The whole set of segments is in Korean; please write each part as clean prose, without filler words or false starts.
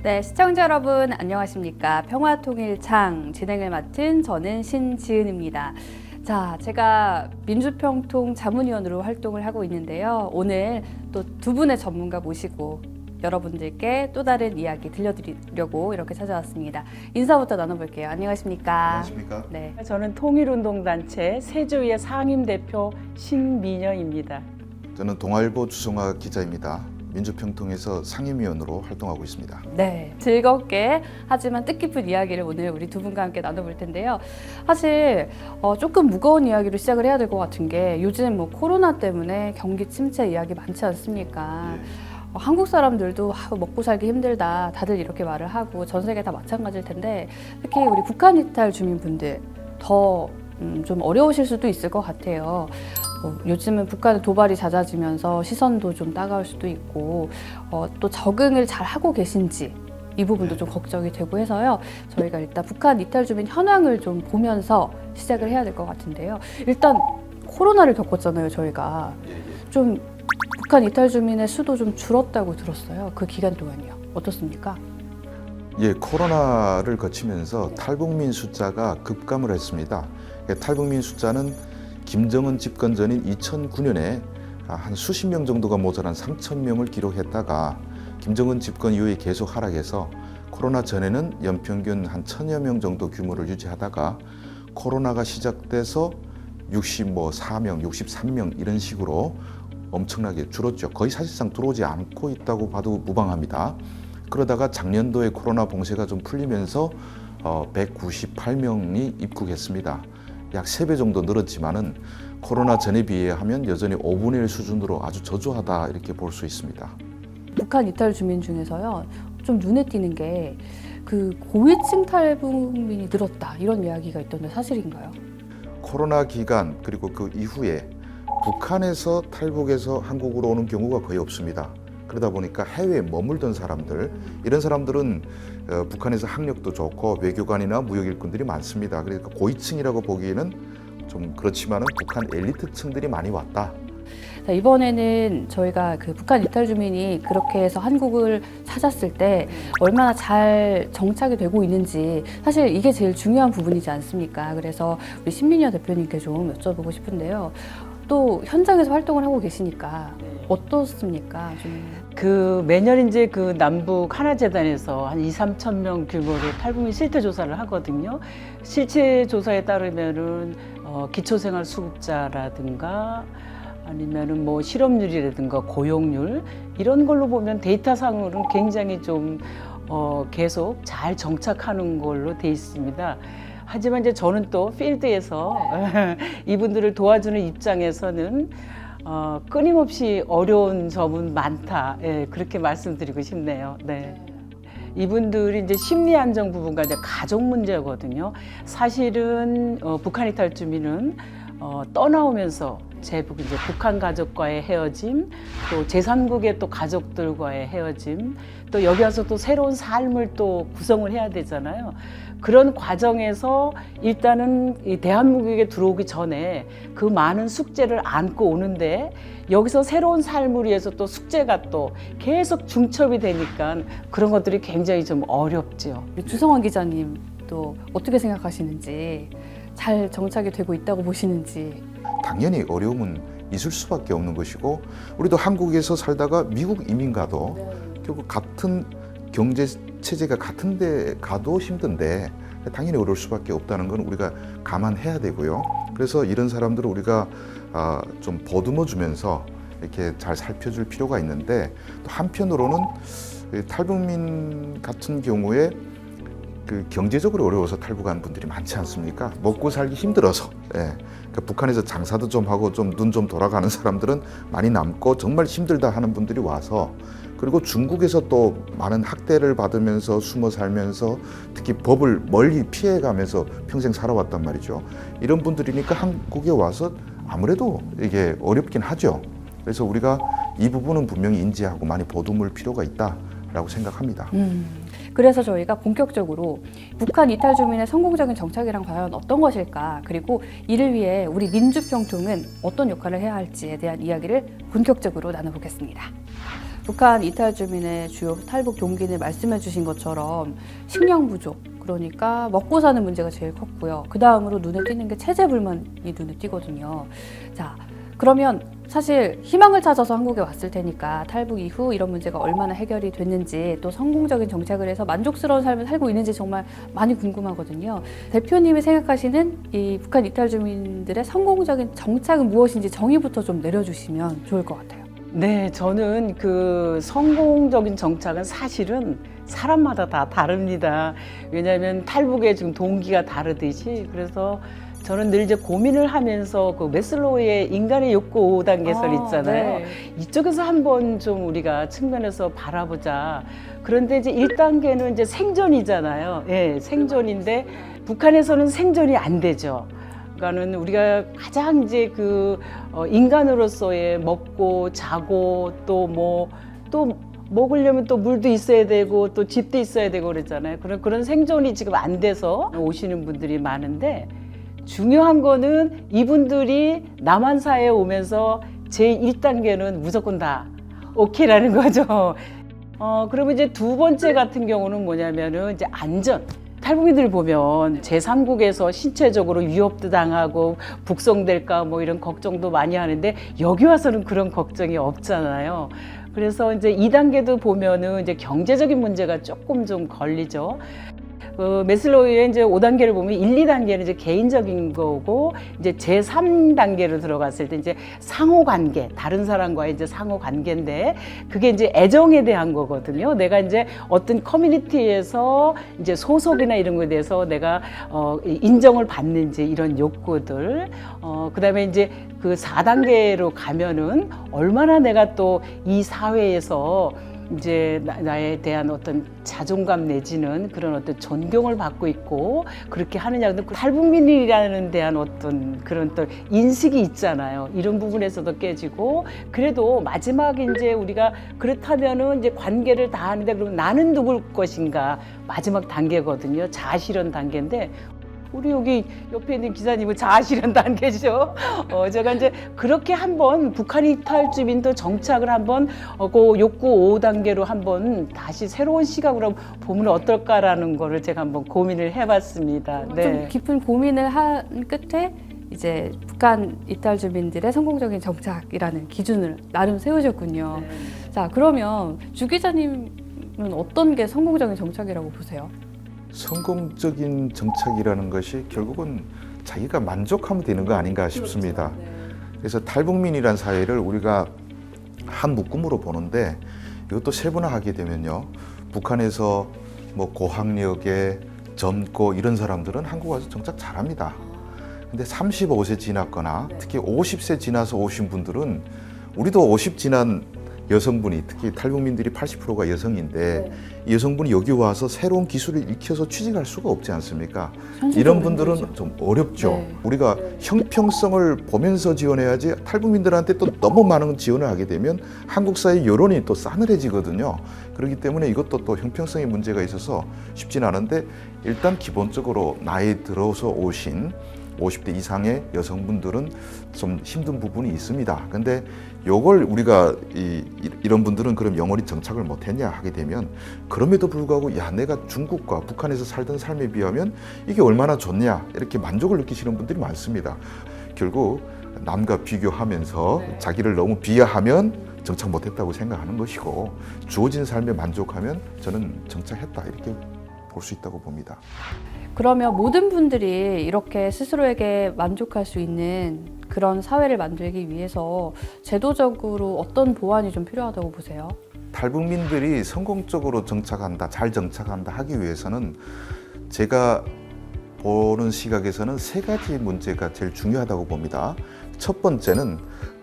네, 시청자 여러분 안녕하십니까. 평화통일창 진행을 맡은 저는 신지은입니다. 자, 제가 민주평통 자문위원으로 활동을 하고 있는데요. 오늘 또 두 분의 전문가 모시고 여러분들께 또 다른 이야기 들려드리려고 이렇게 찾아왔습니다. 인사부터 나눠볼게요. 안녕하십니까. 안녕하십니까. 네. 저는 통일운동단체 세주의 상임대표 신민여입니다. 저는 동아일보 주성화 기자입니다. 민주평통에서 상임위원으로 활동하고 있습니다. 네, 즐겁게 하지만 뜻깊은 이야기를 오늘 우리 두 분과 함께 나눠볼 텐데요. 사실 조금 무거운 이야기로 시작을 해야 될 것 같은 게 요즘 뭐 코로나 때문에 경기 침체 이야기 많지 않습니까? 한국 사람들도 먹고 살기 힘들다 다들 이렇게 말을 하고 전 세계 다 마찬가지일 텐데 특히 우리 북한 이탈 주민분들 더 좀 어려우실 수도 있을 것 같아요. 요즘은 북한의 도발이 잦아지면서 시선도 좀 따가울 수도 있고 또 적응을 잘 하고 계신지 이 부분도 좀 걱정이 되고 해서요. 저희가 일단 북한 이탈 주민 현황을 좀 보면서 시작을 해야 될 것 같은데요. 일단 코로나를 겪었잖아요, 저희가. 좀 북한 이탈 주민의 수도 좀 줄었다고 들었어요. 그 기간 동안이요. 어떻습니까? 예, 코로나를 거치면서 탈북민 숫자가 급감을 했습니다. 탈북민 숫자는 김정은 집권 전인 2009년에 한 수십 명 정도가 모자란 3,000명을 기록했다가 김정은 집권 이후에 계속 하락해서 코로나 전에는 연평균 한 1,000여 명 정도 규모를 유지하다가 코로나가 시작돼서 64명, 63명 이런 식으로 엄청나게 줄었죠. 거의 사실상 들어오지 않고 있다고 봐도 무방합니다. 그러다가 작년도에 코로나 봉쇄가 좀 풀리면서 198명이 입국했습니다. 약 3배 정도 늘었지만은 코로나 전에 비하면 여전히 5분의 1 수준으로 아주 저조하다 이렇게 볼 수 있습니다. 북한 이탈 주민 중에서요. 좀 눈에 띄는 게 그 고위층 탈북민이 늘었다 이런 이야기가 있던데 사실인가요? 코로나 기간 그리고 그 이후에 북한에서 탈북해서 한국으로 오는 경우가 거의 없습니다. 그러다 보니까 해외에 머물던 사람들, 이런 사람들은 북한에서 학력도 좋고 외교관이나 무역 일꾼들이 많습니다. 그러니까 고위층이라고 보기에는 좀 그렇지만은 북한 엘리트층들이 많이 왔다. 자, 이번에는 저희가 그 북한 이탈 주민이 그렇게 해서 한국을 찾았을 때 얼마나 잘 정착이 되고 있는지 사실 이게 제일 중요한 부분이지 않습니까? 그래서 우리 신민여 대표님께 좀 여쭤보고 싶은데요. 또 현장에서 활동을 하고 계시니까 어떻습니까? 그 매년 이제 그 남북 하나재단에서 한 2~3천 명 규모로 탈북민 실태 조사를 하거든요. 실체 조사에 따르면은 기초생활 수급자라든가 아니면은 뭐 실업률이라든가 고용률 이런 걸로 보면 데이터상으로는 굉장히 좀 계속 잘 정착하는 걸로 돼 있습니다. 하지만 이제 저는 또 필드에서 이분들을 도와주는 입장에서는 끊임없이 어려운 점은 많다. 예, 그렇게 말씀드리고 싶네요. 네. 이분들이 이제 심리 안정 부분과 이제 가족 문제거든요. 사실은 북한 이탈 주민은 떠나오면서 제북 이제 북한 가족과의 헤어짐, 또 제3국의 또 가족들과의 헤어짐, 또 여기 와서 또 새로운 삶을 또 구성을 해야 되잖아요. 그런 과정에서 일단은 이 대한민국에 들어오기 전에 그 많은 숙제를 안고 오는데 여기서 새로운 삶을 위해서 또 숙제가 또 계속 중첩이 되니까 그런 것들이 굉장히 좀 어렵죠. 주성환 기자님 또 어떻게 생각하시는지 잘 정착이 되고 있다고 보시는지. 당연히 어려움은 있을 수밖에 없는 것이고 우리도 한국에서 살다가 미국 이민 가도 결국 같은 경제 체제가 같은 데 가도 힘든데 당연히 어려울 수밖에 없다는 건 우리가 감안해야 되고요. 그래서 이런 사람들을 우리가 좀 보듬어 주면서 이렇게 잘 살펴줄 필요가 있는데 또 한편으로는 탈북민 같은 경우에 그 경제적으로 어려워서 탈북한 분들이 많지 않습니까? 먹고 살기 힘들어서. 예. 그러니까 북한에서 장사도 좀 하고 좀 눈 좀 돌아가는 사람들은 많이 남고 정말 힘들다 하는 분들이 와서 그리고 중국에서 또 많은 학대를 받으면서 숨어 살면서 특히 법을 멀리 피해가면서 평생 살아왔단 말이죠. 이런 분들이니까 한국에 와서 아무래도 이게 어렵긴 하죠. 그래서 우리가 이 부분은 분명히 인지하고 많이 보듬을 필요가 있다라고 생각합니다. 그래서 저희가 본격적으로 북한 이탈 주민의 성공적인 정착이란 과연 어떤 것일까, 그리고 이를 위해 우리 민주평통은 어떤 역할을 해야 할지에 대한 이야기를 본격적으로 나눠보겠습니다. 북한 이탈 주민의 주요 탈북 동기는 말씀해 주신 것처럼 식량 부족, 그러니까 먹고 사는 문제가 제일 컸고요. 그 다음으로 눈에 띄는 게 체제 불만이 눈에 띄거든요. 자, 그러면 사실 희망을 찾아서 한국에 왔을 테니까 탈북 이후 이런 문제가 얼마나 해결이 됐는지, 또 성공적인 정착을 해서 만족스러운 삶을 살고 있는지 정말 많이 궁금하거든요. 대표님이 생각하시는 이 북한 이탈 주민들의 성공적인 정착은 무엇인지 정의부터 좀 내려주시면 좋을 것 같아요. 네, 저는 그 성공적인 정착은 사실은 사람마다 다 다릅니다. 왜냐하면 탈북의 지금 동기가 다르듯이, 그래서 저는 늘 이제 고민을 하면서 그 메슬로우의 인간의 욕구 5단계설 있잖아요. 네. 이쪽에서 한번 좀 우리가 측면에서 바라보자. 그런데 이제 1단계는 이제 생존이잖아요. 예, 생존인데 북한에서는 생존이 안 되죠. 그러니까는 우리가 가장 이제 그 인간으로서의 먹고 자고 또 먹으려면 또 물도 있어야 되고 또 집도 있어야 되고 그랬잖아요. 그런 생존이 지금 안 돼서 오시는 분들이 많은데, 중요한 거는 이분들이 남한 사회에 오면서 제1단계는 무조건 다 오케이라는 거죠. 그러면 이제 두 번째 같은 경우는 뭐냐면은 이제 안전. 탈북민들 보면 제3국에서 신체적으로 위협도 당하고 북송될까 뭐 이런 걱정도 많이 하는데, 여기 와서는 그런 걱정이 없잖아요. 그래서 이제 2단계도 보면은 이제 경제적인 문제가 조금 좀 걸리죠. 메슬로우의 이제 5단계를 보면 1, 2단계는 이제 개인적인 거고, 이제 제3단계로 들어갔을 때 이제 상호 관계, 다른 사람과의 이제 상호 관계인데, 그게 이제 애정에 대한 거거든요. 내가 이제 어떤 커뮤니티에서 이제 소속이나 이런 거에 대해서 내가 인정을 받는지, 이런 욕구들. 그다음에 이제 그 4단계로 가면은 얼마나 내가 또 이 사회에서 이제 나에 대한 어떤 자존감 내지는 그런 어떤 존경을 받고 있고 그렇게 하느냐. 근데 탈북민이라는 대한 어떤 그런 또 인식이 있잖아요. 이런 부분에서도 깨지고, 그래도 마지막 이제 우리가 그렇다면은 이제 관계를 다 하는데, 그럼 나는 누굴 것인가, 마지막 단계거든요. 자아실현 단계인데, 우리 여기 옆에 있는 기사님은 자아실현 단계죠. 제가 이제 그렇게 한번 북한 이탈 주민도 정착을 한번 그 욕구 5단계로 한번 다시 새로운 시각으로 보면 어떨까라는 거를 제가 한번 고민을 해봤습니다. 좀 깊은 고민을 한 끝에 이제 북한 이탈 주민들의 성공적인 정착이라는 기준을 나름 세우셨군요. 자, 그러면 주 기자님은 어떤 게 성공적인 정착이라고 보세요? 성공적인 정착이라는 것이 결국은 자기가 만족하면 되는 거 아닌가 싶습니다. 그래서 탈북민이란 사회를 우리가 한 묶음으로 보는데, 이것도 세분화하게 되면요, 북한에서 뭐 고학력에 젊고 이런 사람들은 한국 와서 정착 잘합니다. 근데 35세 지났거나 특히 50세 지나서 오신 분들은, 우리도 50 지난 여성분이, 특히 탈북민들이 80%가 여성인데 이 여성분이 여기 와서 새로운 기술을 익혀서 취직할 수가 없지 않습니까? 이런 분들은 좀 어렵죠. 우리가 형평성을 보면서 지원해야지, 탈북민들한테 또 너무 많은 지원을 하게 되면 한국 사회 여론이 또 싸늘해지거든요. 그렇기 때문에 이것도 또 형평성의 문제가 있어서 쉽진 않은데, 일단 기본적으로 나이 들어서 오신 50대 이상의 여성분들은 좀 힘든 부분이 있습니다. 근데 요걸 우리가 이런 분들은 그럼 영원히 정착을 못했냐 하게 되면, 그럼에도 불구하고 야, 내가 중국과 북한에서 살던 삶에 비하면 이게 얼마나 좋냐, 이렇게 만족을 느끼시는 분들이 많습니다. 결국 남과 비교하면서 자기를 너무 비하하면 정착 못했다고 생각하는 것이고, 주어진 삶에 만족하면 저는 정착했다, 이렇게 볼 수 있다고 봅니다. 그러면 모든 분들이 이렇게 스스로에게 만족할 수 있는 그런 사회를 만들기 위해서 제도적으로 어떤 보완이 좀 필요하다고 보세요? 탈북민들이 성공적으로 정착한다, 잘 정착한다 하기 위해서는 제가 보는 시각에서는 세 가지 문제가 제일 중요하다고 봅니다. 첫 번째는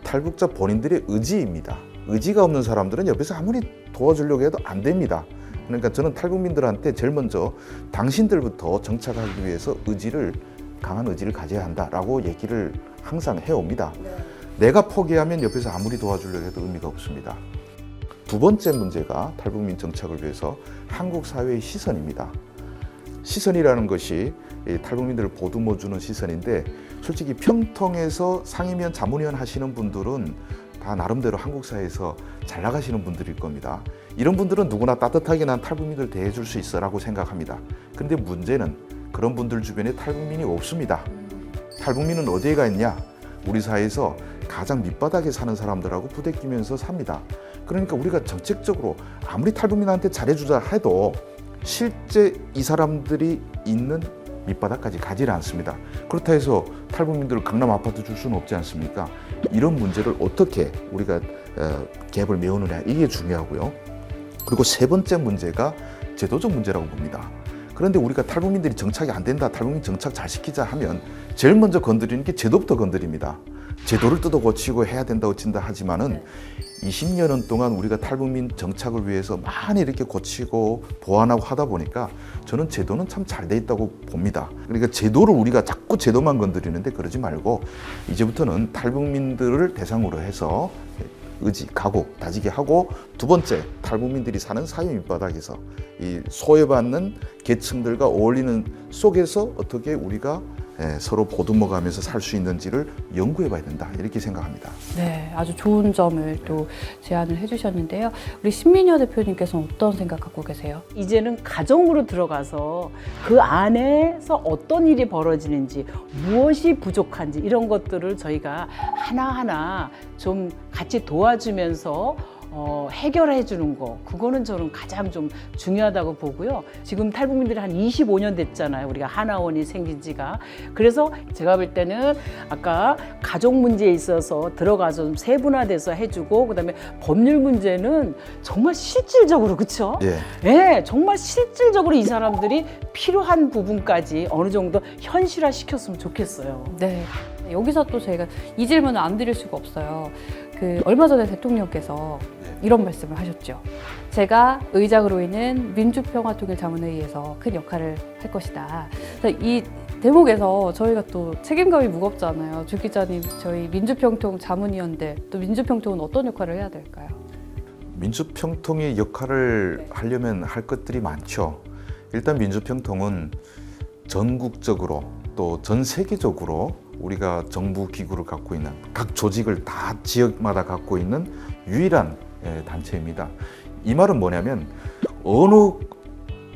탈북자 본인들의 의지입니다. 의지가 없는 사람들은 옆에서 아무리 도와주려고 해도 안 됩니다. 그러니까 저는 탈북민들한테 제일 먼저 당신들부터 정착하기 위해서 강한 의지를 가져야 한다라고 얘기를 항상 해옵니다. 내가 포기하면 옆에서 아무리 도와주려고 해도 의미가 없습니다. 두 번째 문제가 탈북민 정착을 위해서 한국 사회의 시선입니다. 시선이라는 것이 탈북민들을 보듬어주는 시선인데, 솔직히 평통에서 상임위원, 자문위원 하시는 분들은 다 나름대로 한국 사회에서 잘 나가시는 분들일 겁니다. 이런 분들은 누구나 따뜻하게 난 탈북민들 대해줄 수 있어라고 생각합니다. 근데 문제는 그런 분들 주변에 탈북민이 없습니다. 탈북민은 어디에 가 있냐? 우리 사회에서 가장 밑바닥에 사는 사람들하고 부대끼면서 삽니다. 그러니까 우리가 정책적으로 아무리 탈북민한테 잘해주자 해도 실제 이 사람들이 있는 밑바닥까지 가지를 않습니다. 그렇다 해서 탈북민들을 강남 아파트 줄 수는 없지 않습니까? 이런 문제를 어떻게 우리가 갭을 메우느냐, 이게 중요하고요. 그리고 세 번째 문제가 제도적 문제라고 봅니다. 그런데 우리가 탈북민들이 정착이 안 된다, 탈북민 정착 잘 시키자 하면 제일 먼저 건드리는 게 제도부터 건드립니다. 제도를 뜯어 고치고 해야 된다고 친다 하지만은 20년은 동안 우리가 탈북민 정착을 위해서 많이 이렇게 고치고 보완하고 하다 보니까 저는 제도는 참 잘 돼 있다고 봅니다. 그러니까 제도를 우리가 자꾸 제도만 건드리는데 그러지 말고 이제부터는 탈북민들을 대상으로 해서 의지, 각오, 다지게 하고, 두 번째, 탈북민들이 사는 사회 밑바닥에서 이 소외받는 계층들과 어울리는 속에서 어떻게 우리가 서로 보듬어가면서 살 수 있는지를 연구해봐야 된다, 이렇게 생각합니다. 네, 아주 좋은 점을 또 제안을 해주셨는데요. 우리 신민여 대표님께서는 어떤 생각 갖고 계세요? 이제는 가정으로 들어가서 그 안에서 어떤 일이 벌어지는지, 무엇이 부족한지 이런 것들을 저희가 하나하나 좀 같이 도와주면서 해결해 주는 거, 그거는 저는 가장 좀 중요하다고 보고요. 지금 탈북민들이 한 25년 됐잖아요. 우리가 하나원이 생긴 지가. 그래서 제가 볼 때는 아까 가족 문제에 있어서 들어가서 좀 세분화돼서 해주고, 그다음에 법률 문제는 정말 실질적으로, 그렇죠? 예. 네, 정말 실질적으로 이 사람들이 필요한 부분까지 어느 정도 현실화 시켰으면 좋겠어요. 네. 여기서 또 저희가 이 질문을 안 드릴 수가 없어요. 얼마 전에 대통령께서 이런 말씀을 하셨죠. 제가 의장으로 있는 민주평화통일자문회의에서 큰 역할을 할 것이다. 그래서 이 대목에서 저희가 또 책임감이 무겁잖아요. 주 기자님, 저희 민주평통 자문위원들, 또 민주평통은 어떤 역할을 해야 될까요? 민주평통의 역할을 하려면 할 것들이 많죠. 일단 민주평통은 전국적으로 또 전 세계적으로 우리가 정부 기구를 갖고 있는, 각 조직을 다 지역마다 갖고 있는 유일한 단체입니다. 이 말은 뭐냐면 어느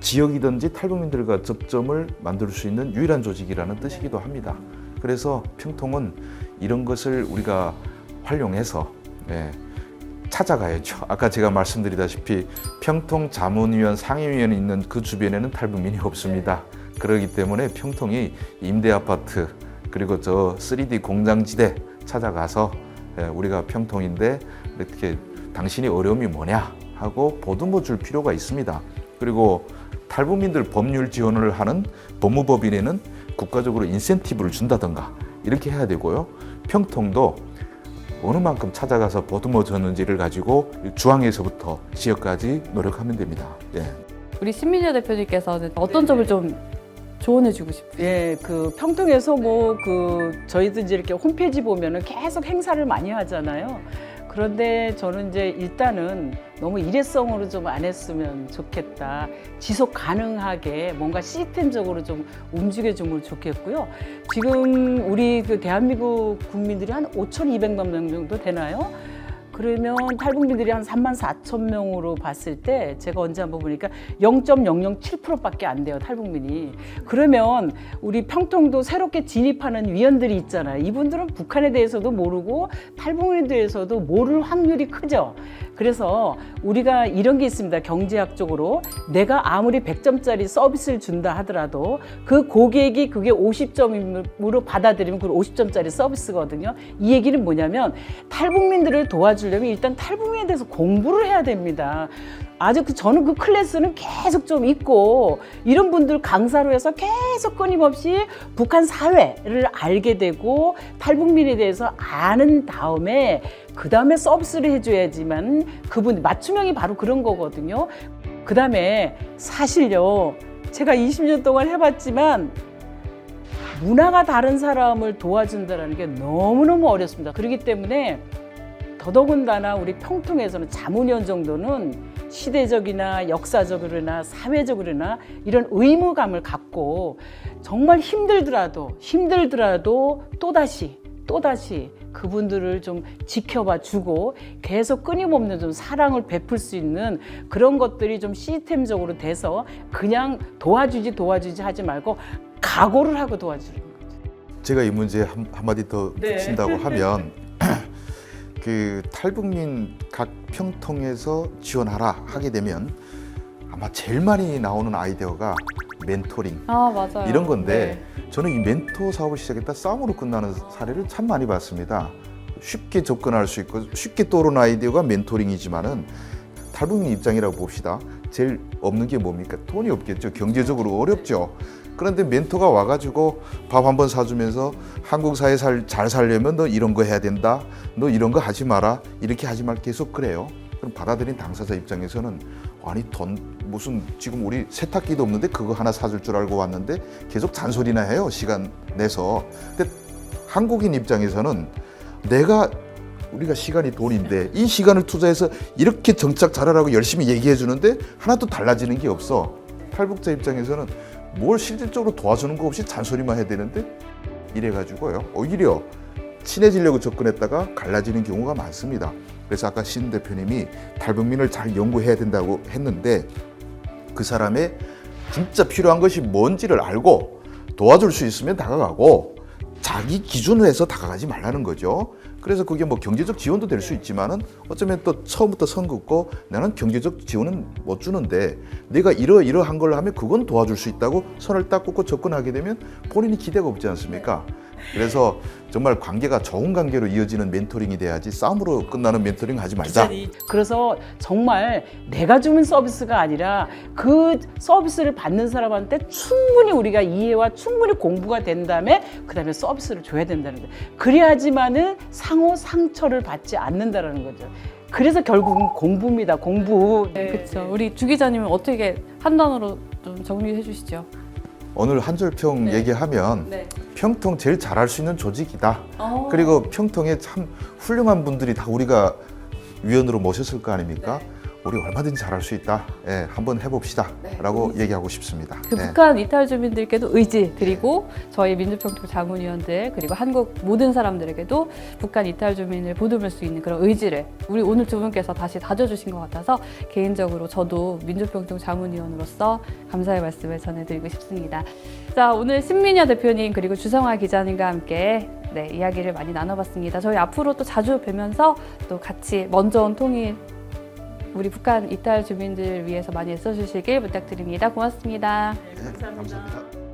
지역이든지 탈북민들과 접점을 만들 수 있는 유일한 조직이라는 뜻이기도 합니다. 그래서 평통은 이런 것을 우리가 활용해서 찾아가야죠. 아까 제가 말씀드리다시피 평통 자문위원, 상임위원이 있는 그 주변에는 탈북민이 없습니다. 그렇기 때문에 평통이 임대아파트, 그리고 저 3D 공장지대 찾아가서 우리가 평통인데 이렇게 당신이 어려움이 뭐냐 하고 보듬어 줄 필요가 있습니다. 그리고 탈북민들 법률 지원을 하는 법무법인에는 국가적으로 인센티브를 준다던가 이렇게 해야 되고요. 평통도 어느 만큼 찾아가서 보듬어 줬는지를 가지고 중앙에서부터 지역까지 노력하면 됩니다. 예. 우리 신민여 대표님께서는 어떤 점을 좀 조언해주고 싶으세요? 예, 평통에서 저희도 이제 이렇게 홈페이지 보면은 계속 행사를 많이 하잖아요. 그런데 저는 이제 일단은 너무 일회성으로 좀 안 했으면 좋겠다. 지속 가능하게 뭔가 시스템적으로 좀 움직여주면 좋겠고요. 지금 우리 대한민국 국민들이 한 5,200만 명 정도 되나요? 그러면 탈북민들이 한 34,000명으로 봤을 때 제가 언제 한번 보니까 0.007%밖에 안 돼요, 탈북민이. 그러면 우리 평통도 새롭게 진입하는 위원들이 있잖아요. 이분들은 북한에 대해서도 모르고 탈북민에 대해서도 모를 확률이 크죠. 그래서 우리가 이런 게 있습니다. 경제학적으로 내가 아무리 100점짜리 서비스를 준다 하더라도 그 고객이 그게 50점으로 받아들이면 그게 50점짜리 서비스거든요. 이 얘기는 뭐냐면 탈북민들을 도와주려면 일단 탈북민에 대해서 공부를 해야 됩니다. 아주 저는 그 클래스는 계속 좀 있고 이런 분들 강사로 해서 계속 끊임없이 북한 사회를 알게 되고 탈북민에 대해서 아는 다음에 그 다음에 서비스를 해줘야지만 그분 맞춤형이 바로 그런 거거든요. 그 다음에 사실요, 제가 20년 동안 해봤지만 문화가 다른 사람을 도와준다는 게 너무너무 어렵습니다. 그렇기 때문에 더더군다나 우리 평통에서는 자문위원 정도는 시대적이나 역사적으로나 사회적으로나 이런 의무감을 갖고 정말 힘들더라도 또다시 또다시 그분들을 좀 지켜봐 주고 계속 끊임없는 좀 사랑을 베풀 수 있는 그런 것들이 좀 시스템적으로 돼서 그냥 도와주지 하지 말고 각오를 하고 도와주는 거죠. 제가 이 문제에 한마디 더 네. 붙인다고 하면 그 탈북민 각 평통에서 지원하라 하게 되면 아마 제일 많이 나오는 아이디어가 멘토링 아, 맞아요. 이런 건데 저는 이 멘토 사업을 시작했다 싸움으로 끝나는 사례를 참 많이 봤습니다. 쉽게 접근할 수 있고 쉽게 떠오르는 아이디어가 멘토링이지만은 탈북민 입장이라고 봅시다. 제일 없는 게 뭡니까? 돈이 없겠죠. 경제적으로 어렵죠. 그런데 멘토가 와가지고 밥 한 번 사주면서 한국 사회 잘 살려면 너 이런 거 해야 된다. 너 이런 거 하지 마라. 이렇게 하지 말 계속 그래요. 그럼 받아들인 당사자 입장에서는 아니 돈 무슨 지금 우리 세탁기도 없는데 그거 하나 사줄 줄 알고 왔는데 계속 잔소리나 해요. 시간 내서. 근데 한국인 입장에서는 우리가 시간이 돈인데 이 시간을 투자해서 이렇게 정착 잘하라고 열심히 얘기해 주는데 하나도 달라지는 게 없어. 탈북자 입장에서는 뭘 실질적으로 도와주는 거 없이 잔소리만 해야 되는데 이래가지고요. 오히려 친해지려고 접근했다가 갈라지는 경우가 많습니다. 그래서 아까 신 대표님이 탈북민을 잘 연구해야 된다고 했는데 그 사람의 진짜 필요한 것이 뭔지를 알고 도와줄 수 있으면 다가가고 자기 기준으로 해서 다가가지 말라는 거죠. 그래서 그게 뭐 경제적 지원도 될 수 있지만은 어쩌면 또 처음부터 선 긋고 나는 경제적 지원은 못 주는데 내가 이러한 걸 하면 그건 도와줄 수 있다고 선을 딱 긋고 접근하게 되면 본인이 기대가 없지 않습니까? 그래서 정말 관계가 좋은 관계로 이어지는 멘토링이 돼야지 싸움으로 끝나는 멘토링 하지 말자. 그래서 정말 내가 주는 서비스가 아니라 그 서비스를 받는 사람한테 충분히 우리가 이해와 충분히 공부가 된 다음에 그다음에 서비스를 줘야 된다는 거예요. 그래야지만은 상호 상처를 받지 않는다라는 거죠. 그래서 결국은 공부입니다. 공부. 그렇죠. 우리 주 기자님은 어떻게 한 단어로 좀 정리해 주시죠? 오늘 한줄평 얘기하면 평통 제일 잘할 수 있는 조직이다. 그리고 평통에 참 훌륭한 분들이 다 우리가 위원으로 모셨을 거 아닙니까? 우리 얼마든지 잘할 수 있다. 예, 한번 해봅시다. 라고 얘기하고 싶습니다. 그 북한 이탈 주민들께도 의지 드리고 저희 민주평통 자문위원들 그리고 한국 모든 사람들에게도 북한 이탈 주민을 보듬을 수 있는 그런 의지를 우리 오늘 두 분께서 다시 다져주신 것 같아서 개인적으로 저도 민주평통 자문위원으로서 감사의 말씀을 전해드리고 싶습니다. 자, 오늘 신민여 대표님 그리고 주성아 기자님과 함께 이야기를 많이 나눠봤습니다. 저희 앞으로 또 자주 뵈면서 또 같이 먼저 온 통일 우리 북한 이탈 주민들 위해서 많이 애써주시길 부탁드립니다. 고맙습니다. 감사합니다.